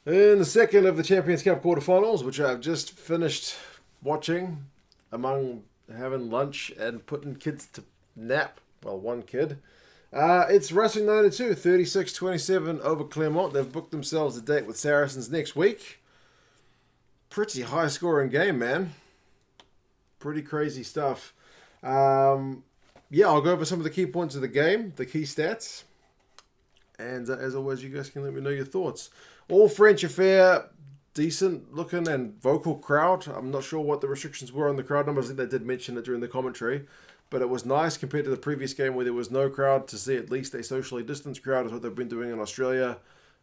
In the second of the Champions Cup quarterfinals, which I've just finished watching, among having lunch and putting kids to nap, well, one kid, it's Racing 92, 36-27 over Clermont. They've booked themselves a date with Saracens next week. Pretty high scoring game, man. Pretty crazy stuff. I'll go over some of the key points of the game, the key stats. And as always, you guys can let me know your thoughts. All French affair, decent looking and vocal crowd. I'm not sure what the restrictions were on the crowd numbers. I think they did mention it during the commentary. But it was nice compared to the previous game where there was no crowd to see at least a socially distanced crowd is what they've been doing in Australia.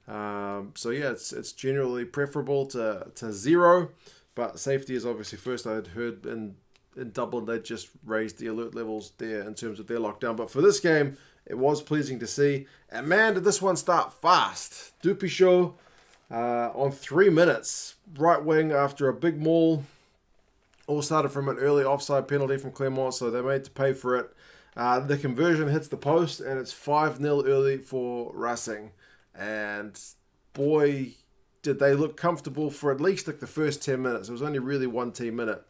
It's generally preferable to zero. But safety is obviously first. I had heard in Dublin they just raised the alert levels there in terms of their lockdown. But for this game, it was pleasing to see. And man, did this one start fast. Dupichot on 3 minutes. Right wing after a big maul. All started from an early offside penalty from Clermont, so they made to pay for it. The conversion hits the post, and it's 5-0 early for Racing. And boy, did they look comfortable for at least like the first 10 minutes. It was only really one team minute.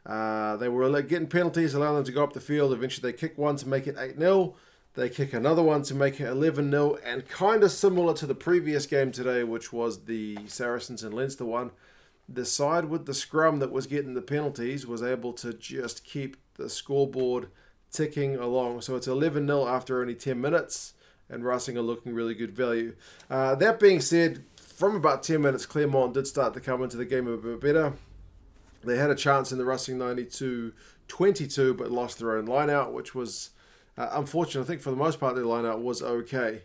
They were getting penalties, allowing them to go up the field. Eventually, they kick one to make it 8-0. They kick another one to make it 11-0. And kind of similar to the previous game today, which was the Saracens and Leinster one, the side with the scrum that was getting the penalties was able to just keep the scoreboard ticking along. So it's 11-0 after only 10 minutes, and Racing are looking really good value. That being said, from about 10 minutes, Clermont did start to come into the game a bit better. They had a chance in the Racing 92-22, but lost their own line-out, which was unfortunate. I think for the most part, their line-out was okay.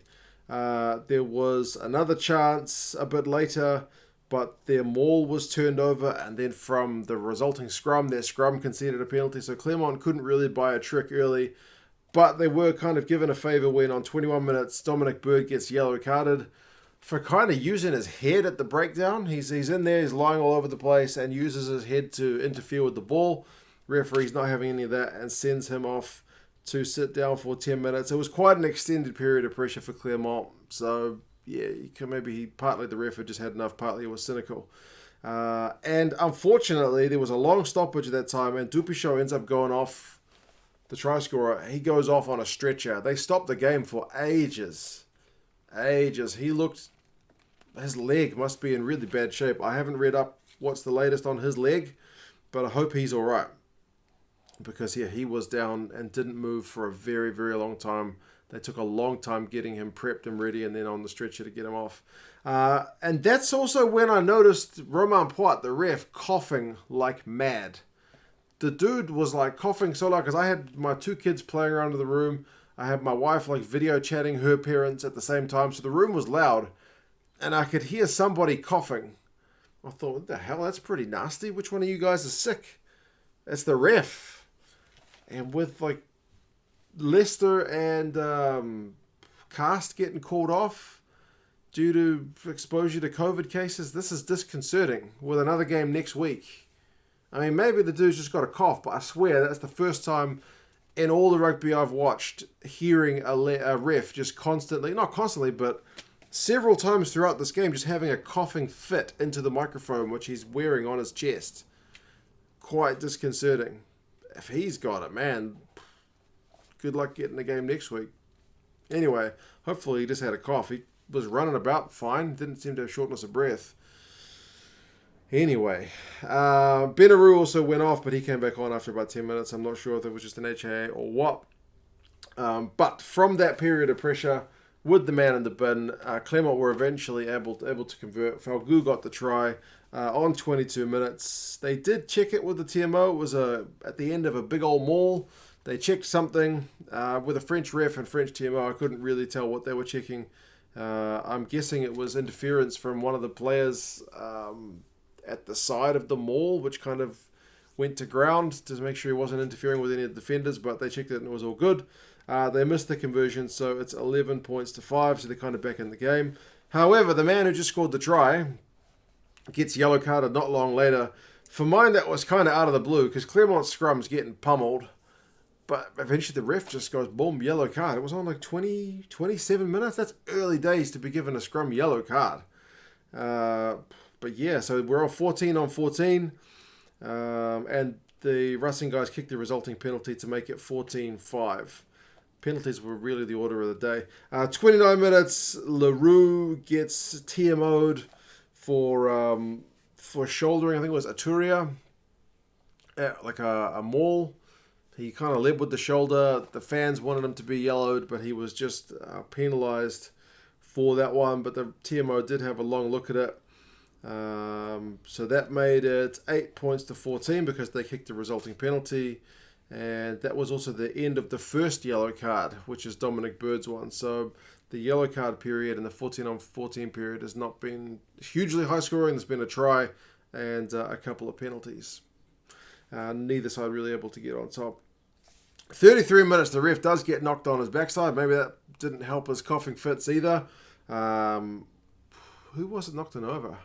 There was another chance a bit later, but their maul was turned over, and then from the resulting scrum, their scrum conceded a penalty. So Clermont couldn't really buy a trick early, but they were kind of given a favour when on 21 minutes, Dominic Bird gets yellow carded for kind of using his head at the breakdown. He's in there, he's lying all over the place and uses his head to interfere with the ball. Referee's not having any of that and sends him off to sit down for 10 minutes. It was quite an extended period of pressure for Clermont. So, yeah, partly the ref had just had enough, partly he was cynical. And unfortunately, there was a long stoppage at that time, and Dupichot ends up going off, the try scorer. He goes off on a stretcher. They stopped the game for ages. His leg must be in really bad shape. I haven't read up what's the latest on his leg, but I hope he's all right. Because, he was down and didn't move for a very, very long time. They took a long time getting him prepped and ready and then on the stretcher to get him off. And that's also when I noticed Romain Poit, the ref, coughing like mad. The dude was coughing so loud because I had my two kids playing around in the room. I had my wife video chatting her parents at the same time. So the room was loud and I could hear somebody coughing. I thought, what the hell? That's pretty nasty. Which one of you guys is sick? It's the ref. And with Leicester and Cast getting called off due to exposure to COVID cases, this is disconcerting with another game next week. I mean, maybe the dude's just got a cough, but I swear that's the first time in all the rugby I've watched hearing a ref just not constantly, but several times throughout this game just having a coughing fit into the microphone, which he's wearing on his chest. Quite disconcerting. If he's got it, man, good luck getting the game next week. Anyway, hopefully he just had a cough. He was running about fine. Didn't seem to have shortness of breath. Anyway, Benaru also went off, but he came back on after about 10 minutes. I'm not sure if it was just an HIA or what. But from that period of pressure, with the man in the bin, Clermont were eventually able to convert. Falgu got the try on 22 minutes. They did check it with the TMO. It was at the end of a big old maul. They checked something with a French ref and French TMO. I couldn't really tell what they were checking. I'm guessing it was interference from one of the players at the side of the maul, which kind of went to ground to make sure he wasn't interfering with any of the defenders, but they checked it and it was all good. They missed the conversion, so it's 11 points to 5, so they're kind of back in the game. However, the man who just scored the try gets yellow carded not long later. For mine, that was kind of out of the blue, because Clermont's scrum's getting pummeled, but eventually the ref just goes, boom, yellow card. It was on 27 minutes. That's early days to be given a scrum yellow card. But yeah, so we're on 14 on 14. And the Racing guys kicked the resulting penalty to make it 14-5. Penalties were really the order of the day. 29 minutes, LaRue gets TMO'd for shouldering, I think it was Aturia, at like a maul. He kind of led with the shoulder. The fans wanted him to be yellowed, but he was just penalised for that one. But the TMO did have a long look at it. So that made it 8 points to 14 because they kicked the resulting penalty. And that was also the end of the first yellow card, which is Dominic Bird's one. So the yellow card period and the 14 on 14 period has not been hugely high scoring. There's been a try and a couple of penalties. Neither side really able to get on top. 33 minutes, the ref does get knocked on his backside. Maybe that didn't help his coughing fits either. Who was it knocked him over?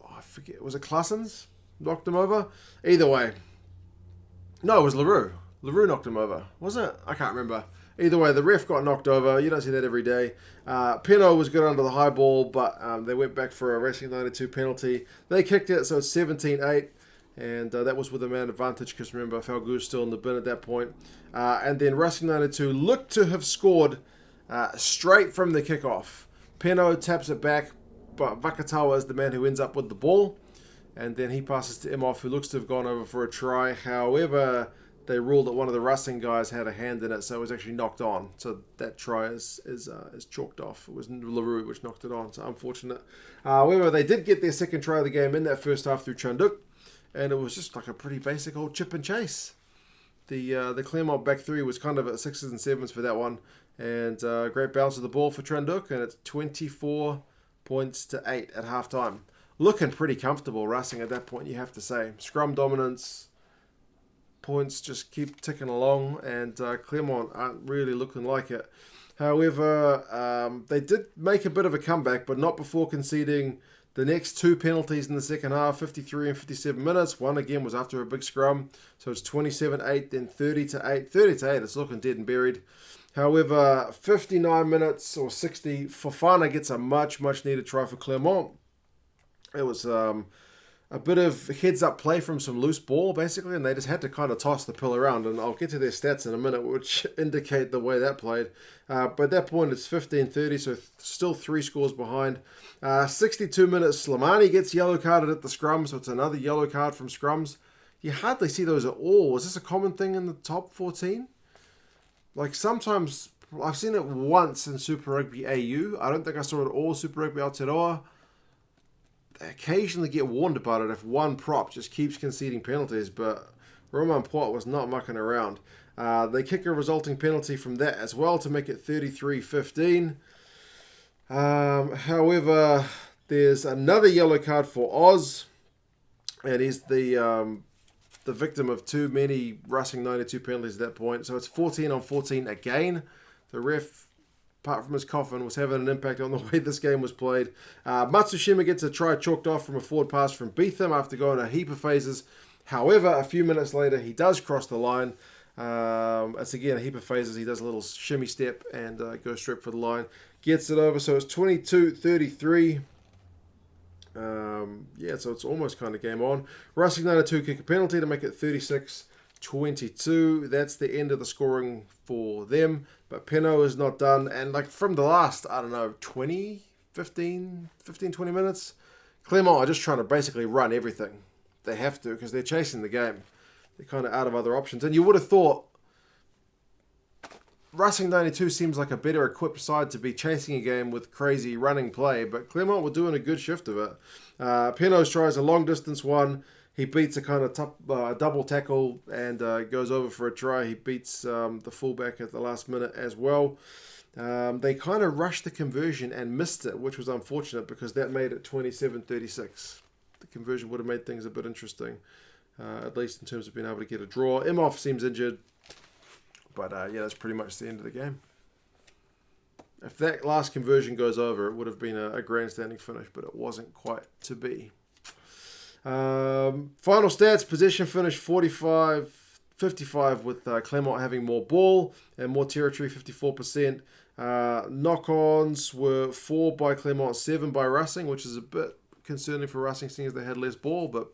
Oh, I forget. Was it Claessens knocked him over? Either way. No, it was LaRue. LaRue knocked him over. Wasn't it? I can't remember. Either way, the ref got knocked over. You don't see that every day. Peno was good under the high ball, but they went back for a Racing 92 penalty. They kicked it, so it's 17-8. And that was with a man advantage because remember, Falgu's still in the bin at that point. And then Racing 92 looked to have scored straight from the kickoff. Peno taps it back, but Vakatawa is the man who ends up with the ball. And then he passes to Imhoff, who looks to have gone over for a try. However, they ruled that one of the Racing guys had a hand in it, so it was actually knocked on. So that try is chalked off. It was LaRue which knocked it on, so unfortunate. However, they did get their second try of the game in that first half through Chanduk. And it was just like a pretty basic old chip and chase. The Clermont back three was kind of at 6s and 7s for that one. And great bounce of the ball for Tranduk. And it's 24 points to 8 at halftime. Looking pretty comfortable, Racing at that point, you have to say. Scrum dominance. Points just keep ticking along. And Clermont aren't really looking like it. However, they did make a bit of a comeback, but not before conceding the next two penalties in the second half, 53 and 57 minutes. One, again, was after a big scrum. So it's 27-8, then 30-8. 30-8, it's looking dead and buried. However, 59 minutes or 60, Fofana gets a much needed try for Clermont. It was a bit of heads-up play from some loose ball, basically, and they just had to kind of toss the pill around. And I'll get to their stats in a minute, which indicate the way that played. But at that point, it's 15-30, so still 3 scores behind. 62 minutes, Slimani gets yellow carded at the scrum, so it's another yellow card from scrums. You hardly see those at all. Is this a common thing in the top 14? Like, sometimes, I've seen it once in Super Rugby AU. I don't think I saw it all Super Rugby Aotearoa. They occasionally get warned about it if one prop just keeps conceding penalties, but Roman Poit was not mucking around. They kick a resulting penalty from that as well to make it 33-15. However, there's another yellow card for Oz, and he's the victim of too many Racing 92 penalties at that point. So it's 14 on 14 again. The ref, apart from his coffin, was having an impact on the way this game was played. Matsushima gets a try chalked off from a forward pass from Beetham after going a heap of phases. However, a few minutes later, he does cross the line. It's again a heap of phases. He does a little shimmy step and goes straight for the line. Gets it over, so it's 22-33. So it's almost kind of game on. Racing 92 kick a penalty to make it 36-22. That's the end of the scoring for them. But Peno is not done. And like from the last, 20 minutes, Clermont are just trying to basically run everything. They have to because they're chasing the game. They're kind of out of other options. And you would have thought Racing 92 seems like a better equipped side to be chasing a game with crazy running play, but Clermont were doing a good shift of it. Penos tries a long distance one. He beats a kind of double tackle and goes over for a try. He beats the fullback at the last minute as well. They kind of rushed the conversion and missed it, which was unfortunate because that made it 27-36. The conversion would have made things a bit interesting, at least in terms of being able to get a draw. Imhoff seems injured. But that's pretty much the end of the game. If that last conversion goes over, it would have been a grandstanding finish, but it wasn't quite to be. Final stats, possession finish 45-55 with Clermont having more ball and more territory, 54%. Knock-ons were 4 by Clermont, 7 by Racing, which is a bit concerning for Racing, seeing as they had less ball, but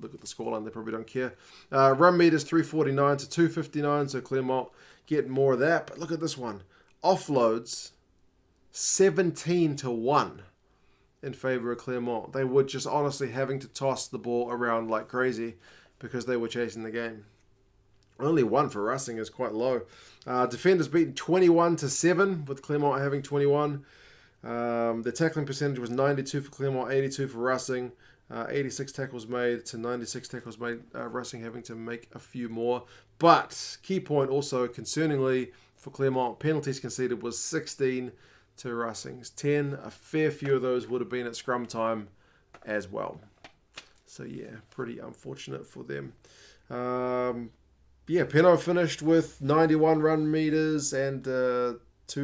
look at the scoreline, they probably don't care. Run meters 349 to 259, so Clermont get more of that. But look at this one. Offloads 17 to 1 in favour of Clermont. They were just honestly having to toss the ball around like crazy because they were chasing the game. Only 1 for Racing is quite low. Defenders beaten 21 to 7 with Clermont having 21. The tackling percentage was 92 for Clermont, 82 for Racing. 86 tackles made to 96 tackles made. Racing having to make a few more. But key point also, concerningly for Clermont, penalties conceded was 16 to Racing's 10. A fair few of those would have been at scrum time as well. So yeah, pretty unfortunate for them. Peno finished with 91 run meters and 2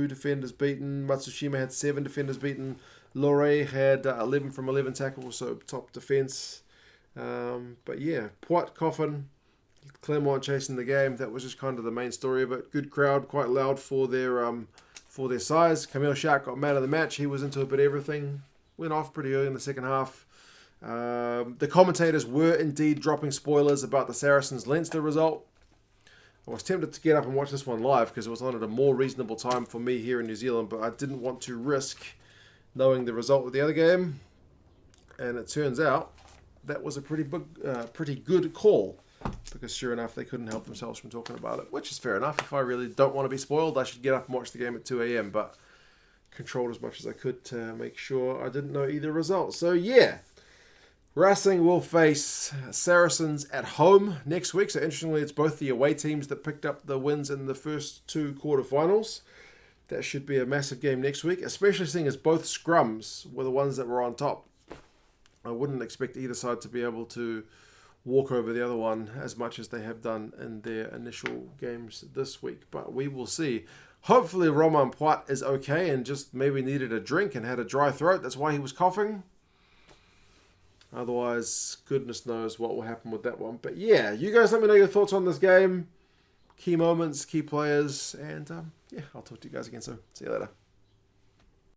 defenders beaten. Matsushima had 7 defenders beaten. Loré had 11 from 11 tackles, so top defense. But yeah, Poit, Coffin, Clermont chasing the game. That was just kind of the main story of it. Good crowd, quite loud for their size. Camille Shark got man of the match. He was into a bit of everything. Went off pretty early in the second half. The commentators were indeed dropping spoilers about the Saracens-Leinster result. I was tempted to get up and watch this one live because it was on at a more reasonable time for me here in New Zealand, but I didn't want to risk knowing the result of the other game. And it turns out that was a pretty good call, because sure enough, they couldn't help themselves from talking about it, which is fair enough. If I really don't want to be spoiled, I should get up and watch the game at 2 a.m., but controlled as much as I could to make sure I didn't know either result. So yeah, Racing will face Saracens at home next week. So interestingly, it's both the away teams that picked up the wins in the first 2 quarterfinals. That should be a massive game next week, especially seeing as both scrums were the ones that were on top. I wouldn't expect either side to be able to walk over the other one as much as they have done in their initial games this week. But we will see. Hopefully Romain Poit is okay and just maybe needed a drink and had a dry throat. That's why he was coughing. Otherwise, goodness knows what will happen with that one. But yeah, you guys let me know your thoughts on this game. Key moments, key players, and I'll talk to you guys again soon. See you later.